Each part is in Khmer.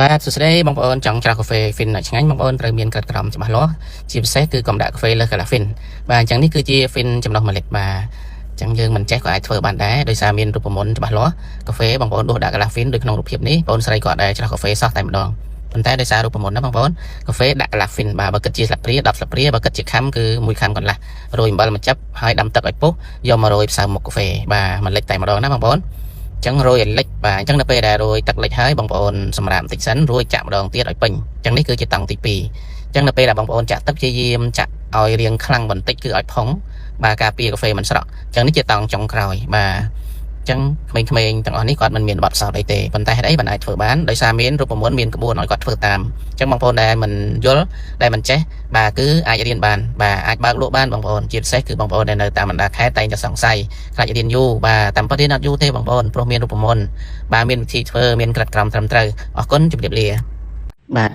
បាទសួស្តីបងប្អូនចង់ច្រោះកាហ្វេ Fin ឆ្ងាញ់បងប្អូនត្រូវមានក្រិតក្រមច្បាស់លាស់ជាពិសេសគឺកុំដាក់កាហ្វេលើសកាឡា Fin បាទអញ្ចឹងនេះគឺជា Fin ចំណុះម្លិតបាទអញ្ចឹងយើងមិនចេះក៏អាចធ្វើបានដែរដោយសារមានរូបមន្តច្បាស់លាស់កាហ្វេបងប្អូនដួសដាក់កាឡា Fin ដូចក្នុងរូបភាពនេះបងប្អូនស្រីក៏អាចច្រោះកាហ្វេសោះតែម្ដងប៉ុន្តែដោយសាររូបមន្តណាបងប្អូនកាហ្វេដាក់កាឡា Fin បាទបើគិតជាស្លាបព្រា10ស្លាបព្រាបើគិតជាខាំគឺ1ខាំកន្លះរោយអំបិលមួយចិបហើយដាំទឹកឲ្យពុះយកមករោយផ្សៅមុខកាហ្វេបាទមួយលិចតែម្ដងណាបងប្អូនចឹងរោយឲ្យលិចបាទអញ្ចឹងនៅពេលដែលរោយទឹកលិចហើយបងប្អូនសម្រាប់បន្តិចសិនរោយចាក់ម្ដងទៀតឲ្យពេញអញ្ចឹងនេះគឺជាតង់ទី2អញ្ចឹងនៅពេលដែលបងប្អូនចាក់ទឹកព្យាយាមចាក់ឲ្យរាងខ្លាំងបន្តិចគឺឲ្យផុងបាទការពារកាហ្វេមិនស្រក់អញ្ចឹងនេះជាតង់ចុងក្រោយបាទអញ្ចឹងក្មេងៗទាំងអស់នេះគាត់មិនមានបទពិសោធន៍អីទេប៉ុន្តែហេតុអីបានអាចធ្វើបានដោយសារមានរូបមន្តមានក្បួនឲ្យគាត់ធ្វើតាមអញ្ចឹងបងប្អូនដែលមិនយល់ដែលមិនចេះបាទគឺអាចរៀនបានបាទអាចបើកលក់បានបងប្អូនជាពិសេសគឺបងប្អូនដែលនៅតាមបណ្ដាខេត្តតែងតែសង្ស័យខ្លាចរៀនយូរបាទតាមពិតរៀនអត់យូរទេបងប្អូនព្រោះមានរូបមន្តបាទមានវិធីធ្វើមានក្រិតក្រមត្រឹមត្រូវអរគុណជម្រាបលាបាទ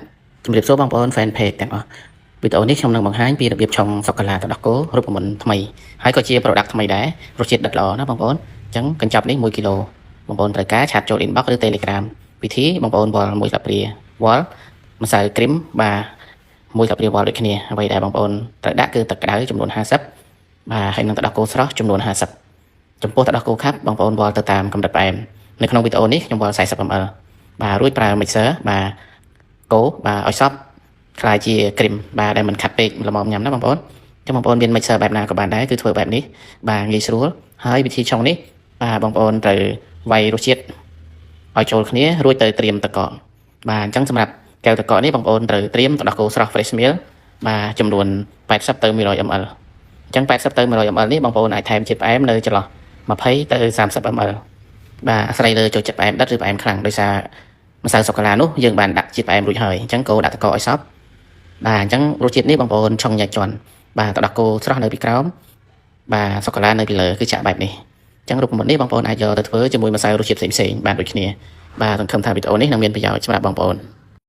ជម្រាបសួរបងប្អូន fan page ទាំងអស់វីដេអូនេះខ្ញុំនឹងបង្ហាញពីរបៀបឆុងសូកូឡាទឹកដោះគោរូបមន្តថ្មីហើយក៏ជា product ថ្មីដែររសជាតិដិតល្អណាបងប្អូនអញ្ចឹងកញ្ចប់នេះ1គីឡូបងប្អូនត្រូវការឆាតចូល inbox ឬ Telegram វិធីបងប្អូនវល់1ស្លាបព្រាវល់ម្សៅគ្រីមបាទ1ស្លាបព្រាវល់ដូចគ្នាអ្វីដែលបងប្អូនត្រូវដាក់គឺទឹកក្តៅចំនួន50បាទហើយនឹងទឹកដោះគោស្រស់ចំនួន50ចំពោះទឹកដោះគោខាប់បងប្អូនវល់ទៅតាមកម្រិតផ្អែមនៅក្នុងវីដេអូនេះខ្ញុំវល់40 ml បាទរួចប្រើ mixer បាទកូរបាទឲ្យសព្វខ្លាយជាគ្រីមបាទដែលមិនខាត់ពេកល្មមញ៉ាំណាបងប្អូនចឹងបងប្អូនមាន mixer បែបណាក៏បានដែរគឺធ្វើបែបនេះបាទងាយស្រួលហើយវិធីឆុងនេះបាទបងប្អូនត្រូវវាយរសជាតិឲ្យចូលគ្នារួចទៅត្រៀមទឹកកកបាទអញ្ចឹងសម្រាប់កែវទឹកកកនេះបងប្អូនត្រូវត្រៀមទឹកដោះគោស្រស់ fresh meal បាទចំនួន80 ទៅ 100 ml អញ្ចឹង80 ទៅ 100 ml នេះបងប្អូនអាចថែមជាតិផ្អែមនៅចន្លោះ20 ទៅ 30 ml បាទអាស្រ័យលើចូលចិត្តផ្អែមដិតឬផ្អែមខ្លាំងដោយសារម្សៅសូកូឡានោះយើងបានដាក់ជាតិផ្អែមរួចហើយអញ្ចឹងកូរដាក់ទឹកកកឲ្យសព្វបាទអញ្ចឹងរសជាតិនេះបងប្អូនឆុងញ៉ាច់ជាន់បាទទឹកដោះគោស្រស់នៅពីក្រោមបាទសូកូឡានៅពីលើគឺចាក់បែបនេះអញ្ចឹងរូបមន្តនេះបងប្អូនអាចយកទៅធ្វើជាមួយម្សៅរសជាតិផ្សេងៗបានដូចគ្នាបាទសង្ឃឹមថាវីដេអូនេះនឹងមានប្រយោជន៍សម្រាប់បងប្អូន